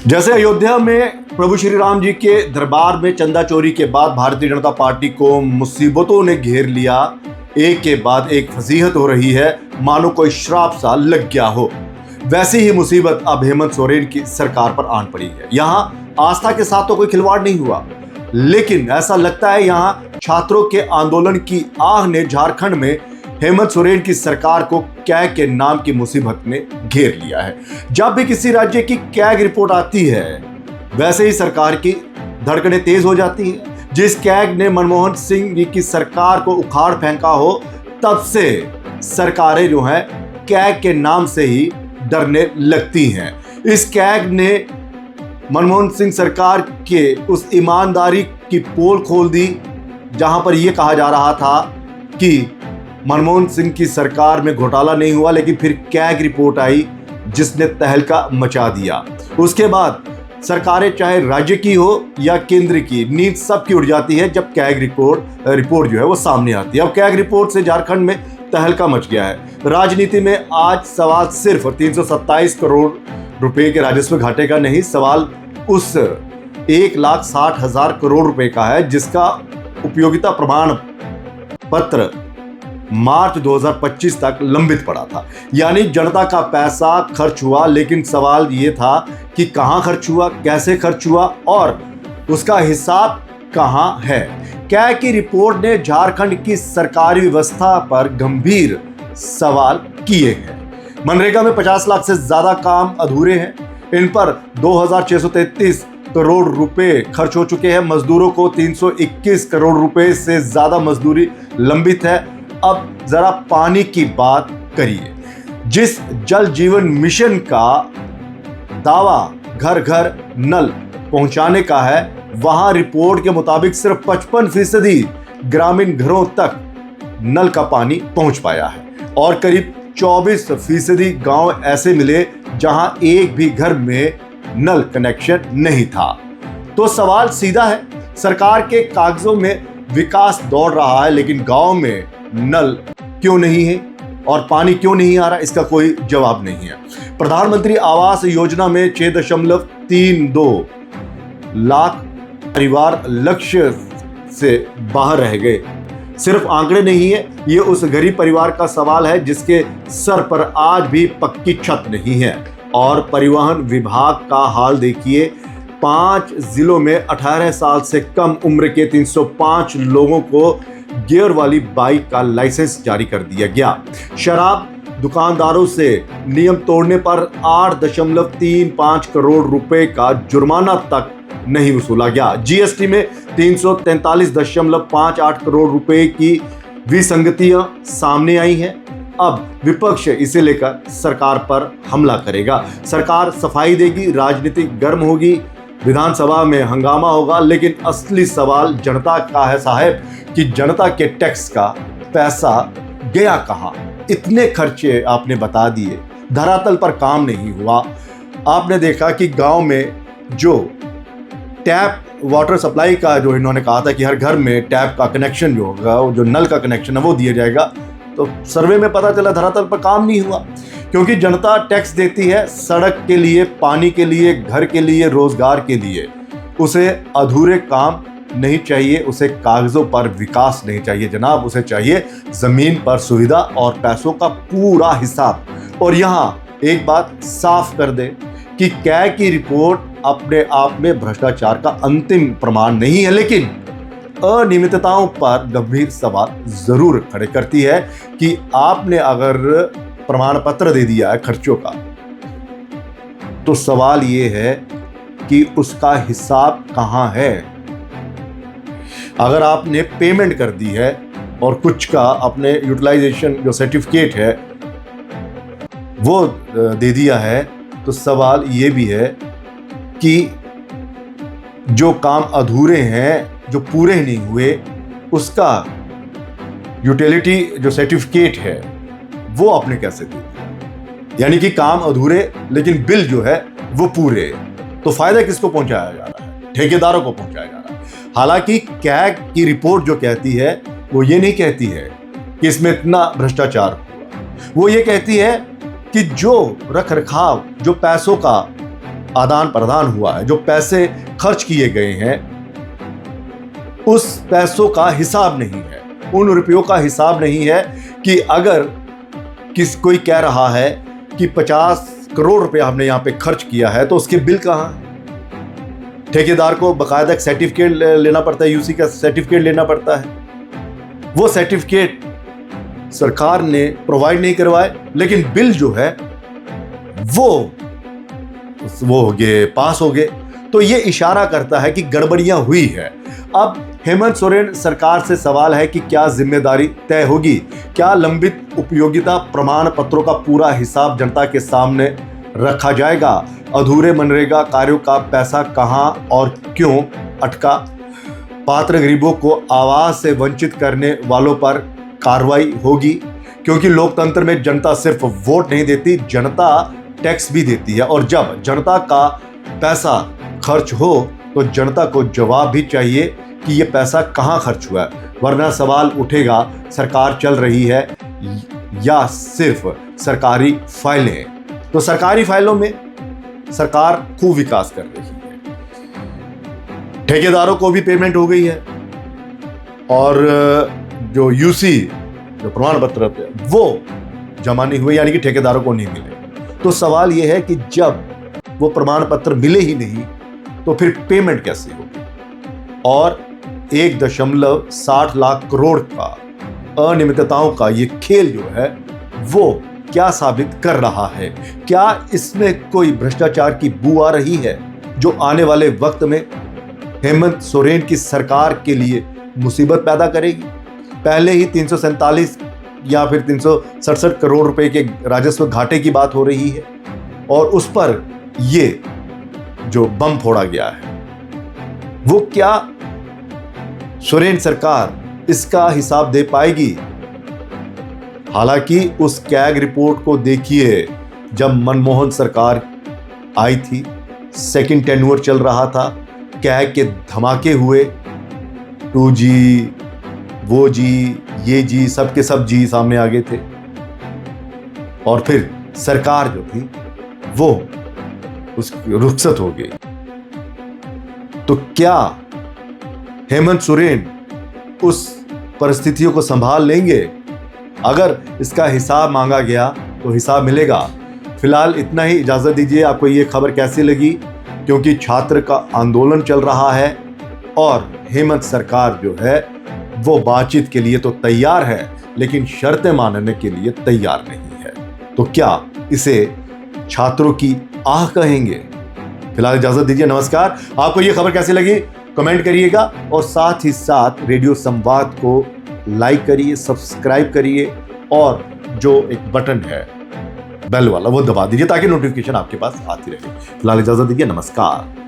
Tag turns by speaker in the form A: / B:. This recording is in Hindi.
A: जैसे अयोध्या में प्रभु श्री राम जी के दरबार में चंदा चोरी के बाद भारतीय जनता पार्टी को मुसीबतों ने घेर लिया, एक के बाद एक फजीहत हो रही है, मानो कोई श्राप सा लग गया हो। वैसी ही मुसीबत अब हेमंत सोरेन की सरकार पर आन पड़ी है। यहाँ आस्था के साथ तो कोई खिलवाड़ नहीं हुआ, लेकिन ऐसा लगता है यहाँ छात्रों के आंदोलन की आग ने झारखंड में हेमंत सोरेन की सरकार को कैग के नाम की मुसीबत ने घेर लिया है। जब भी किसी राज्य की कैग रिपोर्ट आती है, वैसे ही सरकार की धड़कनें तेज हो जाती हैं। जिस कैग ने मनमोहन सिंह जी की सरकार को उखाड़ फेंका हो, तब से सरकारें जो हैं कैग के नाम से ही डरने लगती हैं। इस कैग ने मनमोहन सिंह सरकार के उस ईमानदारी की पोल खोल दी, जहां पर यह कहा जा रहा था कि मनमोहन सिंह की सरकार में घोटाला नहीं हुआ, लेकिन फिर कैग रिपोर्ट आई जिसने तहलका मचा दिया। उसके बाद सरकारें चाहे राज्य की हो या केंद्र की, नींद सबकी उड़ जाती है जब कैग रिपोर्ट जो है वो सामने आती है। अब कैग रिपोर्ट से झारखंड में तहलका मच गया है। राजनीति में आज सवाल सिर्फ 327 करोड़ रुपए के राजस्व घाटे का नहीं, सवाल उस 1,60,000 करोड़ रुपए का है जिसका उपयोगिता प्रमाण पत्र मार्च 2025 तक लंबित पड़ा था। यानी जनता का पैसा खर्च हुआ, लेकिन सवाल ये था कि कहां खर्च हुआ, कैसे खर्च हुआ और उसका हिसाब कहां है। कैग की रिपोर्ट ने झारखंड की सरकारी व्यवस्था पर गंभीर सवाल किए हैं। मनरेगा में 50 लाख से ज्यादा काम अधूरे हैं। इन पर 2,633 करोड़ रुपए खर्च हो चुके हैं। मजदूरों को 321 करोड़ रुपए से ज्यादा मजदूरी लंबित है। अब जरा पानी की बात करिए। जिस जल जीवन मिशन का दावा घर घर नल पहुंचाने का है, वहां रिपोर्ट के मुताबिक सिर्फ 55% ग्रामीण घरों तक नल का पानी पहुंच पाया है और करीब 24% गांव ऐसे मिले जहां एक भी घर में नल कनेक्शन नहीं था। तो सवाल सीधा है, सरकार के कागजों में विकास दौड़ रहा है, लेकिन गांव में नल क्यों नहीं है और पानी क्यों नहीं आ रहा, इसका कोई जवाब नहीं है। प्रधानमंत्री आवास योजना में 6.32 लाख परिवार लक्ष्य से बाहर रह गए। सिर्फ आंकड़े नहीं है, ये उस गरीब परिवार का सवाल है जिसके सर पर आज भी पक्की छत नहीं है। और परिवहन विभाग का हाल देखिए, 5 जिलों में 18 साल से कम उम्र के 305 लोगों को गियर वाली बाइक का लाइसेंस जारी कर दिया गया। शराब दुकानदारों से नियम तोड़ने पर 8.35 करोड़ रुपए का जुर्माना तक नहीं वसूला गया। जीएसटी में 343.58 करोड़ रुपए की विसंगतियां सामने आई हैं। अब विपक्ष इसे लेकर सरकार पर हमला करेगा। सरकार सफाई देगी, राजनीति गर्म होगी, विधानसभा में हंगामा होगा, लेकिन असली सवाल जनता का है साहब कि जनता के टैक्स का पैसा गया कहां। इतने खर्चे आपने बता दिए, धरातल पर काम नहीं हुआ। आपने देखा कि गांव में जो टैप वाटर सप्लाई का जो इन्होंने कहा था कि हर घर में टैप का कनेक्शन जो होगा, जो नल का कनेक्शन है वो दिया जाएगा, तो सर्वे में पता चला धरातल पर काम नहीं हुआ। क्योंकि जनता टैक्स देती है सड़क के लिए, पानी के लिए, घर के लिए, रोजगार के लिए। उसे अधूरे काम नहीं चाहिए, उसे कागजों पर विकास नहीं चाहिए जनाब, उसे चाहिए जमीन पर सुविधा और पैसों का पूरा हिसाब। और यहाँ एक बात साफ कर दे कि कैग की रिपोर्ट अपने आप में भ्रष्टाचार का अंतिम प्रमाण नहीं है, लेकिन अनियमितताओं पर गंभीर सवाल जरूर खड़े करती है कि आपने अगर प्रमाण पत्र दे दिया है खर्चों का, तो सवाल ये है कि उसका हिसाब कहां है। अगर आपने पेमेंट कर दी है और कुछ का अपने यूटिलाइजेशन जो सर्टिफिकेट है वो दे दिया है, तो सवाल ये भी है कि जो काम अधूरे हैं, जो पूरे नहीं हुए, उसका यूटिलिटी जो सर्टिफिकेट है वो आपने कैसे दे दिया। यानी कि काम अधूरे लेकिन बिल जो है वो पूरे। तो फायदा किसको पहुंचाया जा रहा है? ठेकेदारों को पहुंचाया जा रहा है। हालांकि कैग की रिपोर्ट जो कहती है वो ये नहीं कहती है कि इसमें इतना भ्रष्टाचार हुआ, वो ये कहती है कि जो रख रखाव, जो पैसों का आदान प्रदान हुआ है, जो पैसे खर्च किए गए हैं, उस पैसों का हिसाब नहीं है, उन रुपयों का हिसाब नहीं है कि अगर कोई कह रहा है कि 50 करोड़ रुपया हमने यहां पे खर्च किया है तो उसके बिल कहां है। ठेकेदार को बकायदा एक सर्टिफिकेट लेना पड़ता है, यूसी का सर्टिफिकेट लेना पड़ता है। वो सर्टिफिकेट सरकार ने प्रोवाइड नहीं करवाए, लेकिन बिल जो है वो हो गए, पास हो गए। तो ये इशारा करता है कि गड़बड़ियां हुई है। अब हेमंत सोरेन सरकार से सवाल है कि क्या जिम्मेदारी तय होगी, क्या लंबित उपयोगिता प्रमाण पत्रों का पूरा हिसाब जनता के सामने रखा जाएगा, अधूरे मनरेगा कार्यों का पैसा कहां और क्यों अटका, पात्र गरीबों को आवास से वंचित करने वालों पर कार्रवाई होगी, क्योंकि लोकतंत्र में जनता सिर्फ वोट नहीं देती, जनता टैक्स भी देती है, और जब जनता का पैसा खर्च हो तो जनता को जवाब भी चाहिए कि ये पैसा कहां खर्च हुआ है, वरना सवाल उठेगा सरकार चल रही है या सिर्फ सरकारी फाइलें। तो सरकारी फाइलों में सरकार खूब विकास कर रही है, ठेकेदारों को भी पेमेंट हो गई है, और जो यूसी जो प्रमाण पत्र थे वो जमा नहीं हुए, यानी कि ठेकेदारों को नहीं मिले। तो सवाल यह है कि जब वो प्रमाण पत्र मिले ही नहीं तो फिर पेमेंट कैसे होगी, और 1.60 लाख करोड़ का अनियमितताओं का ये खेल जो है वो क्या साबित कर रहा है। क्या इसमें कोई भ्रष्टाचार की बू आ रही है जो आने वाले वक्त में हेमंत सोरेन की सरकार के लिए मुसीबत पैदा करेगी। पहले ही 347 या फिर 367 करोड़ रुपए के राजस्व घाटे की बात हो रही है, और उस पर ये जो बम फोड़ा गया है, वो क्या सोरेन सरकार इसका हिसाब दे पाएगी। हालांकि उस कैग रिपोर्ट को देखिए, जब मनमोहन सरकार आई थी, सेकंड टेन्योर चल रहा था, कैग के धमाके हुए, 2G, वो जी, ये जी, सबके सब जी सामने आ गए थे, और फिर सरकार जो थी वो उसकी रुखसत हो गई। तो क्या हेमंत सोरेन उस परिस्थितियों को संभाल लेंगे? अगर इसका हिसाब मांगा गया तो हिसाब मिलेगा। फिलहाल इतना ही, इजाजत दीजिए। आपको ये खबर कैसी लगी, क्योंकि छात्र का आंदोलन चल रहा है और हेमंत सरकार जो है वो बातचीत के लिए तो तैयार है, लेकिन शर्तें मानने के लिए तैयार नहीं है। तो क्या इसे छात्रों की आह कहेंगे? फिलहाल इजाजत दीजिए, नमस्कार। आपको ये खबर कैसी लगी कमेंट करिएगा, और साथ ही साथ रेडियो संवाद को लाइक करिए, सब्सक्राइब करिए, और जो एक बटन है बेल वाला वो दबा दीजिए ताकि नोटिफिकेशन आपके पास आती रहे। फिलहाल इजाजत दीजिए, नमस्कार।